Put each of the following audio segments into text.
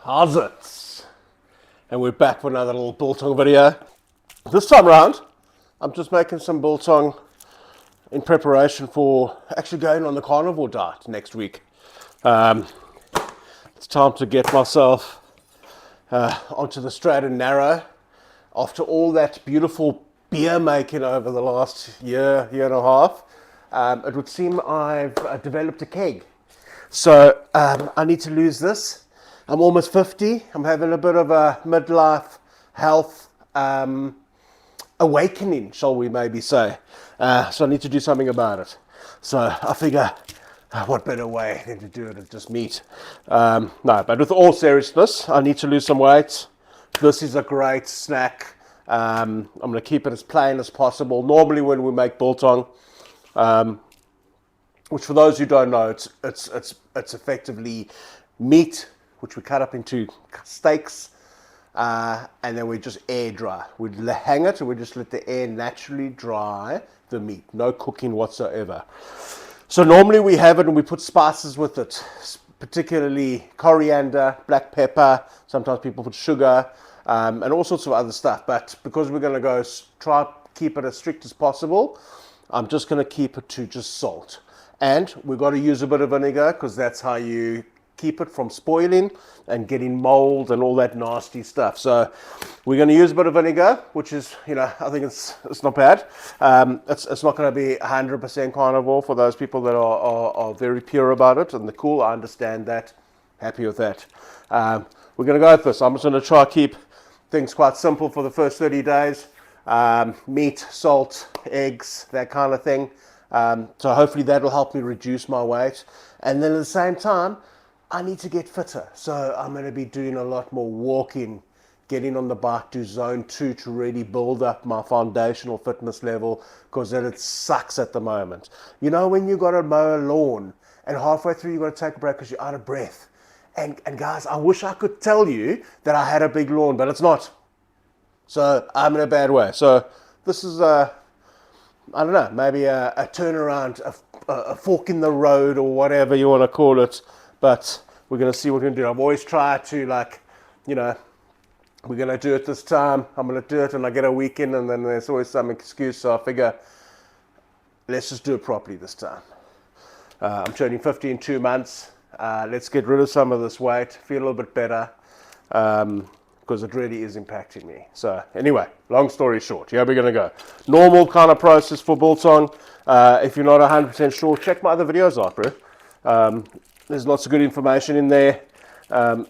How's it? And we're back for another little biltong video. This time around, I'm just making some biltong in preparation for actually going on the carnivore diet next week. It's time to get myself onto the straight and narrow after all that beautiful beer making over the last year and a half. It would seem I've developed a keg. So I need to lose this. I'm almost 50. I'm having a bit of a midlife health awakening, shall we maybe say. So I need to do something about it. So I figure, what better way than to do it than just meat. No, but with all seriousness, I need to lose some weight. This is a great snack. I'm going to keep it as plain as possible. Normally when we make biltong, which for those who don't know, it's effectively meat which we cut up into steaks, and then we just air dry. We hang it and we just let the air naturally dry the meat. No cooking whatsoever. So normally we have it and we put spices with it, particularly coriander, black pepper. Sometimes people put sugar and all sorts of other stuff. But because we're going to go try keep it as strict as possible, I'm just going to keep it to just salt. And we've got to use a bit of vinegar because that's how you keep it from spoiling and getting mold and all that nasty stuff. So we're going to use a bit of vinegar, which is, I think it's not bad. It's not going to be 100% carnivore for those people that are very pure about it, and cool, I understand that. Happy with that. We're going to go with this. I'm just going to try to keep things quite simple for the first 30 days. Meat, salt, eggs, that kind of thing. So hopefully that'll help me reduce my weight. And then at the same time, I need to get fitter. So I'm going to be doing a lot more walking, getting on the bike to zone 2 to really build up my foundational fitness level, because it sucks at the moment. You know, when you got to mow a lawn and halfway through you got to take a break because you're out of breath. And guys, I wish I could tell you that I had a big lawn, but it's not. So I'm in a bad way. So this is I don't know, maybe a turnaround, a fork in the road, or whatever you want to call it. But we're going to see what we're going to do. I've always tried to, we're going to do it this time. I'm going to do it and I get a weekend, and then there's always some excuse. So I figure, let's just do it properly this time. I'm turning 50 in 2 months. Let's get rid of some of this weight, feel a little bit better, because it really is impacting me. So anyway, long story short, here we're going to go. Normal kind of process for biltong. If you're not 100% sure, check my other videos out, bro. There's lots of good information in there. And,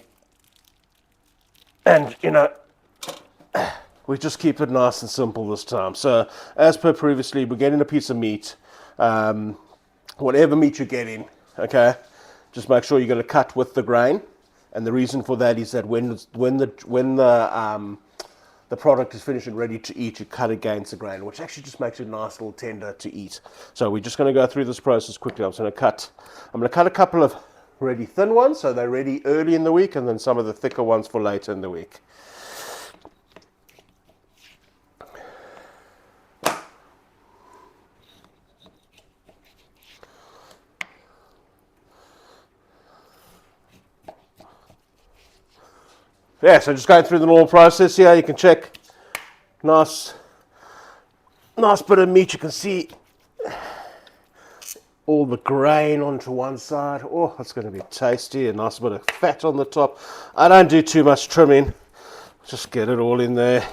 we just keep it nice and simple this time. So as per previously, we're getting a piece of meat. Whatever meat you're getting, okay, just make sure you're going to cut with the grain. And the reason for that is that when the product is finished and ready to eat, you cut against the grain, which actually just makes it nice, little tender to eat. So we're just going to go through this process quickly. I'm going to cut a couple of really thin ones, so they're ready early in the week, and then some of the thicker ones for later in the week. Yeah, so just going through the normal process here. You can check, nice bit of meat. You can see all the grain onto one side. Oh, that's going to be tasty. A nice bit of fat on the top. I don't do too much trimming. Just get it all in there.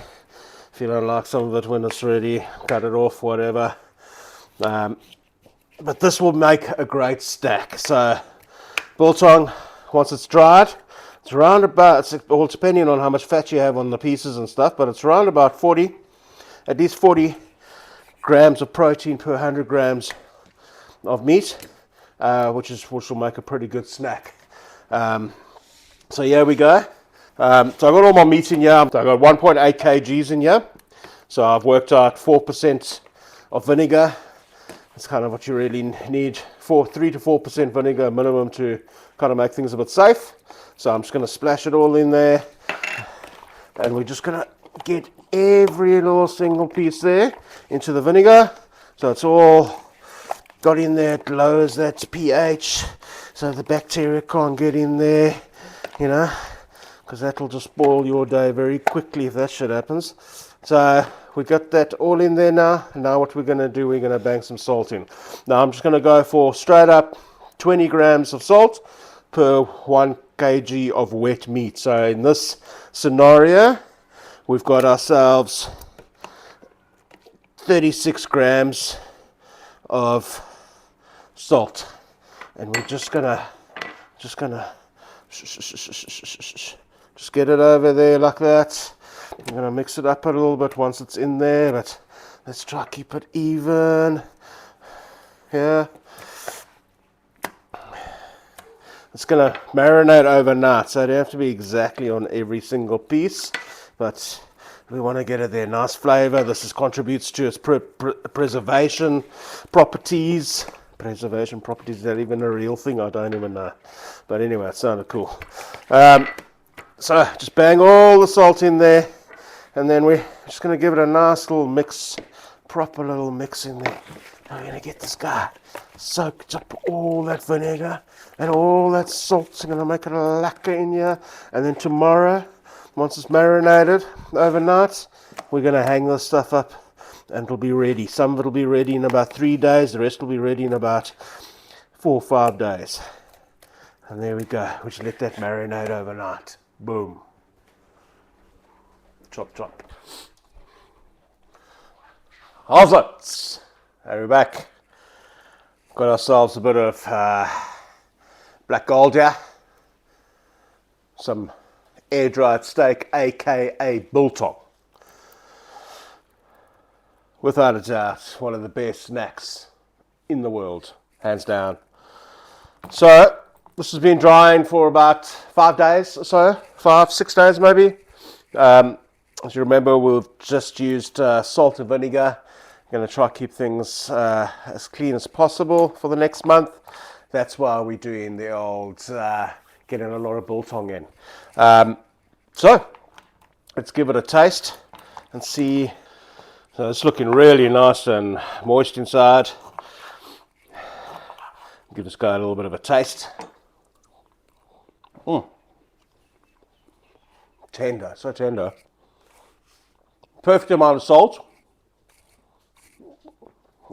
If you don't like some of it when it's ready, cut it off, whatever. But this will make a great stack. So biltong, once it's dried, it's around about, it's all depending on how much fat you have on the pieces and stuff, but it's around about at least 40 grams of protein per 100 grams of meat, which will make a pretty good snack. So here we go. So I've got all my meat in here. I've got 1.8 kgs in here. So I've worked out 4% of vinegar. That's kind of what you really need. 3 to 4% vinegar minimum to kind of make things a bit safe. So I'm just going to splash it all in there, and we're just going to get every little single piece there into the vinegar. So it's all got in there. It lowers that pH so the bacteria can't get in there, because that'll just spoil your day very quickly if that shit happens. So we got that all in there now. Now what we're going to do, we're going to bang some salt in. Now I'm just going to go for straight up 20 grams of salt per 1 kg of wet meat. So in this scenario, we've got ourselves 36 grams of salt, and we're just gonna get it over there like that. I'm gonna mix it up a little bit once it's in there, but let's try to keep it even. Yeah, it's gonna marinate overnight, so it don't have to be exactly on every single piece, but we want to get it there. Nice flavor. This contributes to its preservation properties. Preservation properties, is that even a real thing? I don't even know. But anyway, it sounded cool. So just bang all the salt in there, and then we're just going to give it a nice little mix, proper little mix in there. Now we're going to get this guy soaked up all that vinegar and all that salt. We're going to make it a lacquer in here, and then tomorrow, once it's marinated overnight, we're going to hang this stuff up and it'll be ready. Some of it will be ready in about 3 days. The rest will be ready in about 4 or 5 days. And there we go. We just let that marinate overnight. Boom. Chop, chop. How's it? Hey, we're back. Got ourselves a bit of black gold here. Some air-dried steak, aka biltong. Without a doubt, one of the best snacks in the world, hands down. So this has been drying for about 5 days or so, 5-6 days maybe. As you remember, we've just used salt and vinegar. I'm going to try to keep things as clean as possible for the next month. That's why we're doing the old getting a lot of biltong in. So let's give it a taste and see. So it's looking really nice and moist inside. Give this guy a little bit of a taste. Tender, so tender. Perfect amount of salt.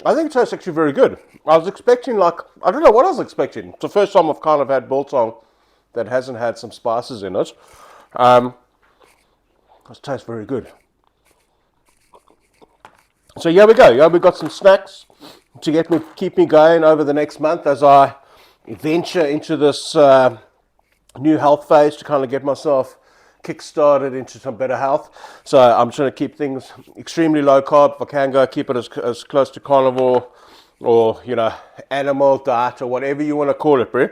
I think it tastes actually very good. I was expecting I don't know what I was expecting. It's the first time I've kind of had biltong that hasn't had some spices in it. It tastes very good. So here we go. Yeah, we've got some snacks to keep me going over the next month as I venture into this new health phase to kind of get myself kick-started into some better health. So I'm trying to keep things extremely low carb. If I can go, keep it as close to carnivore or animal diet or whatever you want to call it, bro.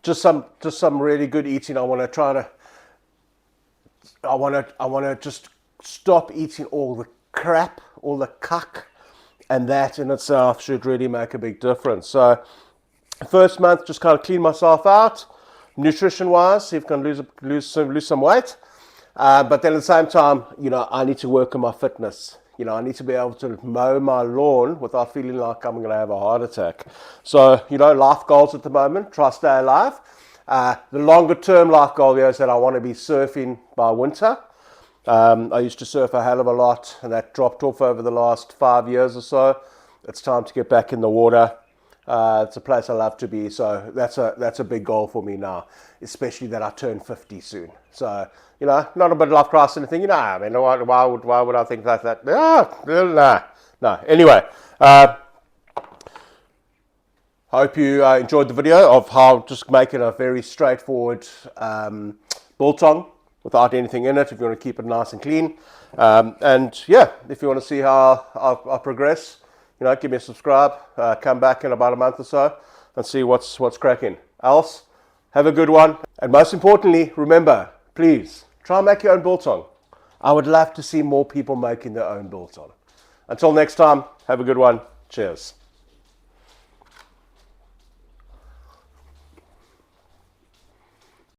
Just some really good eating. I want to just stop eating all the crap, all the cuck, and that in itself should really make a big difference. So first month, just kind of clean myself out nutrition wise, see if I can lose some weight, but then at the same time, I need to work on my fitness. I need to be able to mow my lawn without feeling like I'm going to have a heart attack. So life goals at the moment, try to stay alive. The longer term life goal here is that I want to be surfing by winter. I used to surf a hell of a lot, and that dropped off over the last 5 years or so. It's time to get back in the water. It's a place I love to be, so that's a big goal for me now, especially that I turn 50 soon. So, not a midlife crisis or anything. I mean, why would I think like that? No. Anyway, hope you enjoyed the video of how just making a very straightforward biltong without anything in it, if you want to keep it nice and clean. And yeah, if you want to see how I progress, give me a subscribe, come back in about a month or so and see what's cracking. Else, have a good one. And most importantly, remember, please, try and make your own biltong. I would love to see more people making their own biltong. Until next time, have a good one. Cheers.